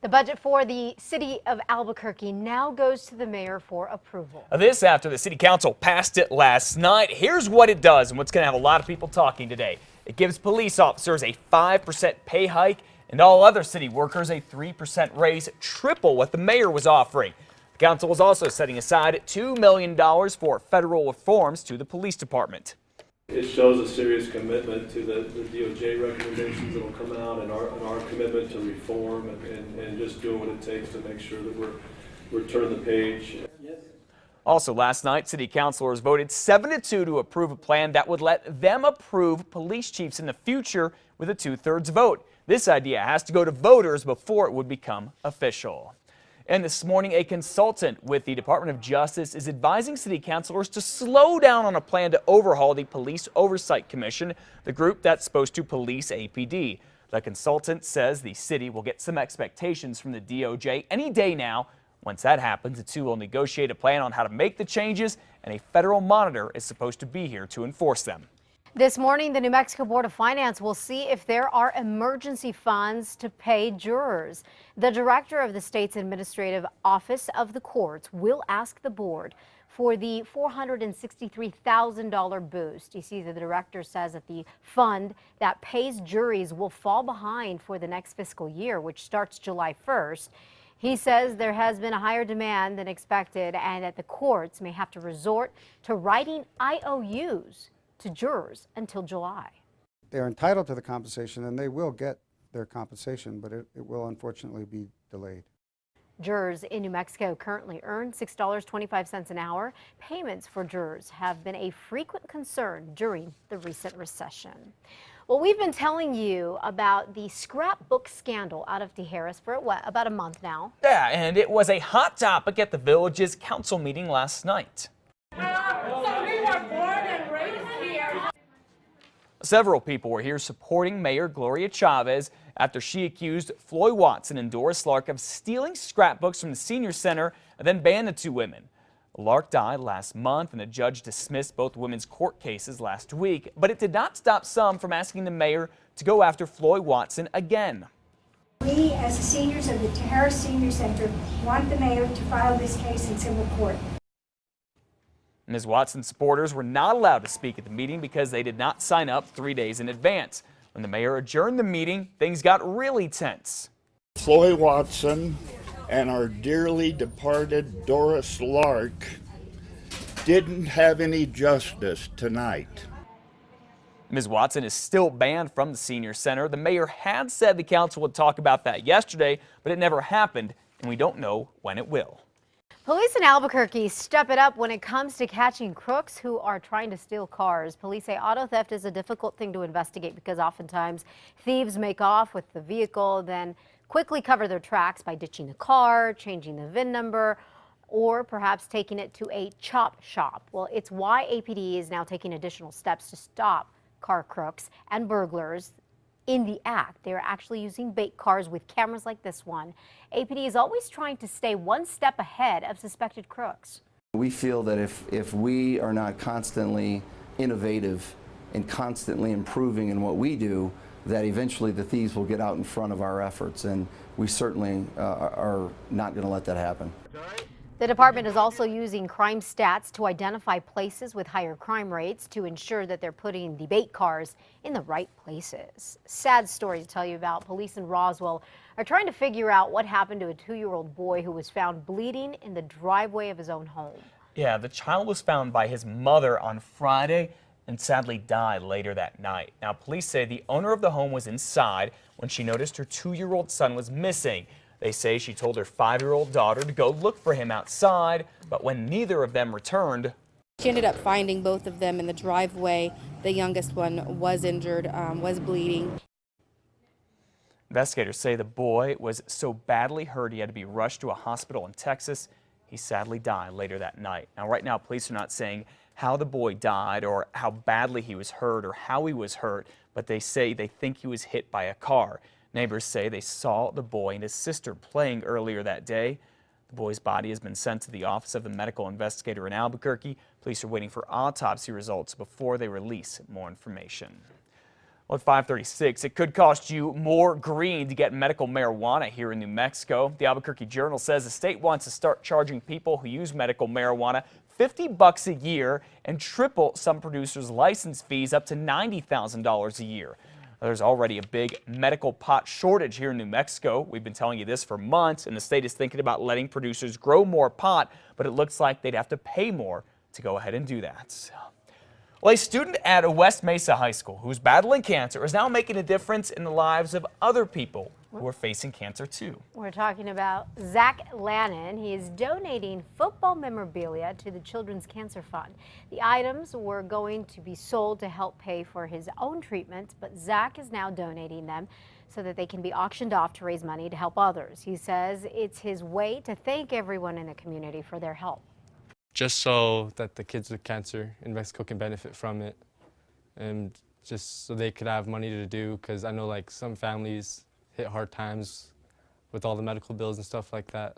The budget for the city of Albuquerque now goes to the mayor for approval. This after the city council passed it last night. Here's what it does and what's going to have a lot of people talking today. It gives police officers a 5% pay hike and all other city workers a 3% raise, triple what the mayor was offering. The council is also setting aside $2 million for federal reforms to the police department. It shows a serious commitment to the DOJ recommendations that will come out and our commitment to reform and just doing what it takes to make sure that we're turning the page. Also last night, city councilors voted 7-2 to approve a plan that would let them approve police chiefs in the future with a 2/3 vote. This idea has to go to voters before it would become official. And this morning, a consultant with the Department of Justice is advising city councilors to slow down on a plan to overhaul the Police Oversight Commission, the group that's supposed to police APD. The consultant says the city will get some expectations from the DOJ any day now. Once that happens, the two will negotiate a plan on how to make the changes, and a federal monitor is supposed to be here to enforce them. This morning, the New Mexico Board of Finance will see if there are emergency funds to pay jurors. The director of the state's administrative office of the courts will ask the board for the $463,000 boost. You see, the director says that the fund that pays juries will fall behind for the next fiscal year, which starts July 1st. He says there has been a higher demand than expected and that the courts may have to resort to writing IOUs to jurors until July. They're entitled to the compensation and they will get their compensation, but it will unfortunately be delayed. Jurors in New Mexico currently earn $6.25 an hour. Payments for jurors have been a frequent concern during the recent recession. Well, we've been telling you about the scrapbook scandal out of Tijeras for about a month now. Yeah, and it was a hot topic at the village's council meeting last night. Several people were here supporting Mayor Gloria Chavez after she accused Floyd Watson and Doris Lark of stealing scrapbooks from the senior center and then banned the two women. Lark died last month and a judge dismissed both women's court cases last week, but it did not stop some from asking the mayor to go after Floyd Watson again. We, as the seniors of the Tijeras Senior Center, want the mayor to file this case in civil court. Ms. Watson's supporters were not allowed to speak at the meeting because they did not sign up 3 days in advance. When the mayor adjourned the meeting, things got really tense. Floyd Watson and our dearly departed Doris Lark didn't have any justice tonight. Ms. Watson is still banned from the senior center. The mayor had said the council would talk about that yesterday, but it never happened, and we don't know when it will. Police in Albuquerque step it up when it comes to catching crooks who are trying to steal cars. Police say auto theft is a difficult thing to investigate because oftentimes thieves make off with the vehicle, then quickly cover their tracks by ditching the car, changing the VIN number, or perhaps taking it to a chop shop. Well, it's why APD is now taking additional steps to stop car crooks and burglars in the act. They're actually using bait cars with cameras like this one. APD is always trying to stay one step ahead of suspected crooks. We feel that if we are not constantly innovative and constantly improving in what we do, that eventually the thieves will get out in front of our efforts, and we certainly are not going to let that happen. The department is also using crime stats to identify places with higher crime rates to ensure that they're putting the bait cars in the right places. Sad story to tell you about. Police in Roswell are trying to figure out what happened to a 2-year-old boy who was found bleeding in the driveway of his own home. Yeah, the child was found by his mother on Friday and sadly died later that night. Now, police say the owner of the home was inside when she noticed her 2-year-old son was missing. They say she told her 5-year-old daughter to go look for him outside, but when neither of them returned, she ended up finding both of them in the driveway. The youngest one was injured, was bleeding. Investigators say the boy was so badly hurt he had to be rushed to a hospital in Texas. He sadly died later that night. Now, right now, police are not saying how the boy died or how badly he was hurt or how he was hurt, but they say they think he was hit by a car. Neighbors say they saw the boy and his sister playing earlier that day. The boy's body has been sent to the office of the medical investigator in Albuquerque. Police are waiting for autopsy results before they release more information. Well, at 5:36, it could cost you more green to get medical marijuana here in New Mexico. The Albuquerque Journal says the state wants to start charging people who use medical marijuana $50 a year and triple some producers' license fees up to $90,000 a year. There's already a big medical pot shortage here in New Mexico. We've been telling you this for months, and the state is thinking about letting producers grow more pot, but it looks like they'd have to pay more to go ahead and do that. Well, a student at West Mesa High School who's battling cancer is now making a difference in the lives of other people who are facing cancer too. We're talking about Zach Lannon. He is donating football memorabilia to the Children's Cancer Fund. The items were going to be sold to help pay for his own treatment, but Zach is now donating them so that they can be auctioned off to raise money to help others. He says it's his way to thank everyone in the community for their help. Just so that the kids with cancer in Mexico can benefit from it, and just so they could have money to do, because I know like some families hit hard times with all the medical bills and stuff like that.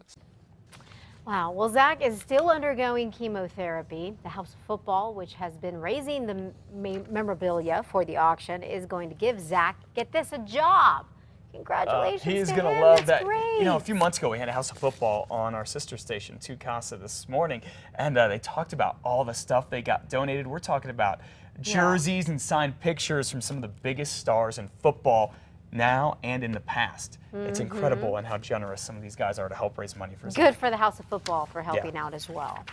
Wow. Well, Zach is still undergoing chemotherapy. The House of Football, which has been raising the memorabilia for the auction, is going to give Zach, get this, a job. Congratulations He's to going to him. love That's that. great. You know, a few months ago, we had a House of Football on our sister station, 2 Casa, this morning, and they talked about all the stuff they got donated. We're talking about jerseys and signed pictures from some of the biggest stars in football now and in the past. It's incredible and how generous some of these guys are to help raise money for Zach. Good for the House of Football for helping out as well.